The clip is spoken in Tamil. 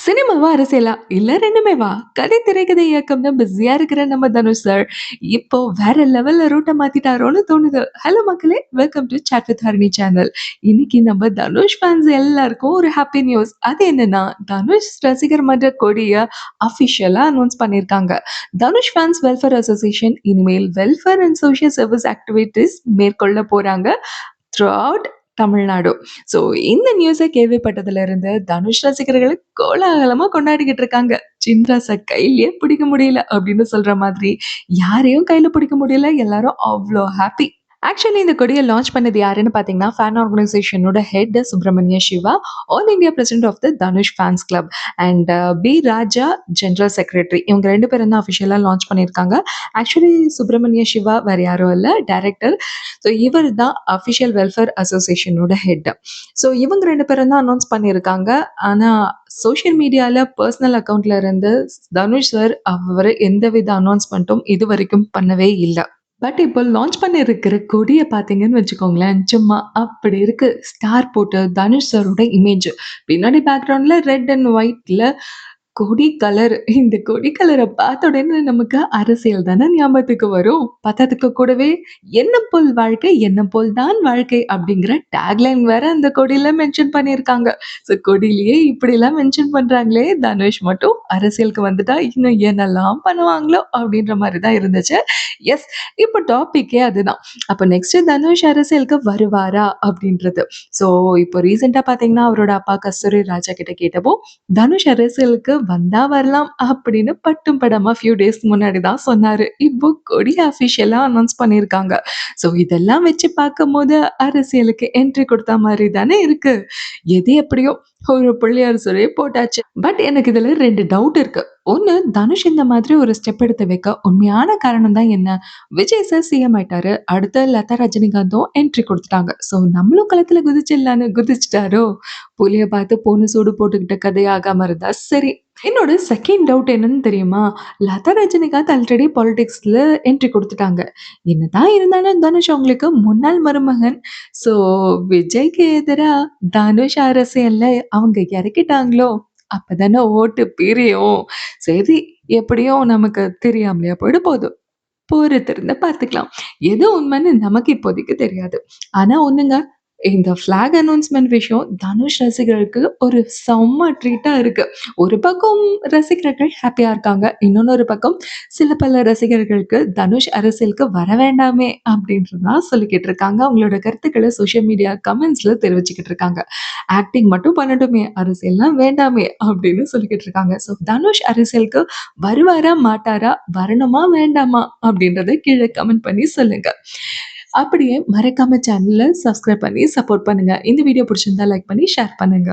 சினிமாவா, அரசியலா? இல்ல 2மே கதை, திரைக்கதை, இயக்கம்னு பிஸியா இருக்கிற நம்ம தனுஷ் சார், இப்போ வேற லெவல்ல ரூட்ட மாத்திட்டாரோன்னு தோணுது. ஹலோ மக்களே! Welcome to chat with Harini channel. இன்னைக்கு நம்ம தனுஷ் ஃபேன்ஸ் எல்லாருக்கும் ஒரு ஹாப்பி நியூஸ். அது என்னன்னா, தனுஷ் ரசிகர் மன்ற கொடிய அஃபிஷியலா அனௌன்ஸ் பண்ணியிருக்காங்க. தனுஷ் ஃபேன்ஸ் வெல்ஃபேர் அசோசியேஷன் இனிமேல் welfare and social service activities மேற்கொள்ள போறாங்க. Through out Tamil Nadu. ஸோ இந்த நியூஸ கேள்விப்பட்டதுலருந்து தனுஷ் ரசிகர்கள் கோலாகலமா கொண்டாடிக்கிட்டு இருக்காங்க. "சின்ராச கையிலயே பிடிக்க முடியல" அப்படின்னு சொல்ற மாதிரி யாரையும் கையில பிடிக்க முடியல. எல்லாரும் அவ்ளோ ஹாப்பி. ஆக்சுவலி இந்த கொடிய லான்ச் பண்ணது யாருன்னு பார்த்தீங்கன்னா, ஃபேன் ஆர்கனைசேஷனோட head Subramaniya Siva, all India president of the Dhanush fans club and P. Raja general secretary. இவங்க 2 பேரும் தான் அஃபிஷியலா லான்ச் பண்ணியிருக்காங்க. ஆக்சுவலி சுப்ரமணிய சிவா வேற யாரும் இல்ல, டைரக்டர். ஸோ இவர் தான் அஃபிஷியல் வெல்ஃபேர் அசோசியேஷனோட ஹெட். ஸோ இவங்க 2 பேரும் தான் அனௌன்ஸ் பண்ணியிருக்காங்க. ஆனா சோஷியல் மீடியால பெர்சனல் அக்கவுண்ட்ல இருந்து தனுஷ் சார் அவரு எந்தவித அனௌன்ஸ்மென்ட்டும் இதுவரைக்கும் பண்ணவே இல்ல. பட் இப்போ லான்ச் பண்ணியிருக்கிற கொடிய பார்த்தீங்கன்னு வச்சுக்கோங்களேன், சும்மா அப்படி இருக்கு. ஸ்டார் போட்டு தனுஷ் சாரோட இமேஜ். பின்னாடி பேக்ரவுண்ட்ல ரெட் அண்ட் ஒயிட்ல கொடி கலர். இந்த கொடி கலர பார்த்த உடனே நமக்கு அரசியல் தானே ஞாபகத்துக்கு வரும். பத்தாததுக்கு கூடவே "எண்ணம் போல் வாழ்க்கை, எண்ணம் போல் தான் வாழ்க்கை" அப்படிங்கிற டேக்லைன் வேற அந்த கொடியில மென்ஷன் பண்ணியிருக்காங்க. ஸோ கொடியிலேயே இப்படிலாம் மென்ஷன் பண்றாங்களே, தனுஷ் மட்டும் அரசியலுக்கு வந்துட்டா இன்னும் என்னெல்லாம் பண்ணுவாங்களோ அப்படின்ற மாரி தான் இருந்துச்சு. எஸ், இப்போ டாபிக்கே அதுதான். அப்ப நெக்ஸ்ட் தனுஷ் அரசியலுக்கு வருவாரா அப்படின்றது. ஸோ இப்போ ரீசென்ட்டா பார்த்தீங்கன்னா, அவரோட அப்பா கஸ்தூரி ராஜா கிட்ட கேட்டப்போ, தனுஷ் அரசியலுக்கு வந்தா வரலாம் அப்படின்னு பட்டும் படாம ஃபியூ டேஸ் முன்னாடி தான் சொன்னாரு. இப்போ கொடி அஃபிஷியலா அனௌன்ஸ் பண்ணியிருக்காங்க. ஸோ இதெல்லாம் வச்சு பார்க்கும்போது அரசியலுக்கு என்ட்ரி குடுத்தா மாரி தானே இருக்கு. எது எப்படியோ ஒரு புள்ளியார் சுழியே போட்டாச்சு. பட் எனக்கு இதுல 2 டவுட் இருக்கு. ஒண்ணு, தனுஷ் இந்த மாதிரி ஒரு ஸ்டெப் எடுத்து வைக்க உண்மையான காரணம் தான் என்ன? விஜய் சார் சிஎம் ஆயிட்டாரு. அடுத்து லதா ரஜினிகாந்தும் என்ட்ரி குடுத்துட்டாங்க. ஸோ நம்மளும் களத்துல குதிச்சிடலான்னு குதிச்சுட்டாரோ? புலிய பார்த்து பூனை சூடு போட்டுக்கிட்ட கதை ஆகாம இருந்தா சரி. என்னோட செகண்ட் டவுட் என்னன்னு தெரியுமா? லதா ரஜினிகாந்த் ஆல்ரெடி பாலிடிக்ஸ்ல என்ட்ரி குடுத்துட்டாங்க. என்னதான் இருந்தாலும் தனுஷ் அவங்களுக்கு முன்னாள் மருமகன். ஸோ விஜய்க்கு எதிரா தனுஷ் அரசியல்ல அவங்க இறக்கிட்டாங்களோ! அப்பதானே ஓட்டு பிரியும். சரி, எப்படியும் நமக்கு தெரியாமலையா போயிட போது. பொறுத்திருந்து பார்த்துக்கலாம். எது உண்மைன்னு நமக்கு இப்போதைக்கு தெரியாது. ஆனா ஒண்ணுங்க, இந்த ஃபிளாக் அனௌன்ஸ்மென்ட் விஷயம் தனுஷ் ரசிகர்களுக்கு ஒரு செம்ம ட்ரீட்டா இருக்கு. ஒரு பக்கம் ரசிகர்கள் ஹேப்பியா இருக்காங்க. இன்னொன்னொரு பக்கம் சில பல ரசிகர்களுக்கு தனுஷ் அரசியலுக்கு வர வேண்டாமே அப்படின்றது தான் சொல்லிக்கிட்டு இருக்காங்க. அவங்களோட கருத்துக்கள சோஷியல் மீடியா கமெண்ட்ஸ்ல தெரிவிச்சுக்கிட்டு இருக்காங்க. ஆக்டிங் மட்டும் பண்ணட்டுமே, அரசியல்லாம் வேண்டாமே அப்படின்னு சொல்லிக்கிட்டு இருக்காங்க. ஸோ தனுஷ் அரசியலுக்கு வருவாரா? மாட்டாரா? வரணுமா? வேண்டாமா? அப்படின்றத கீழ கமெண்ட் பண்ணி சொல்லுங்க. அப்படியே மறக்காம சேனல சப்ஸ்கிரைப் பண்ணி சப்போர்ட் பண்ணுங்க. இந்த வீடியோ பிடிச்சிருந்தா லைக் பண்ணி ஷேர் பண்ணுங்க.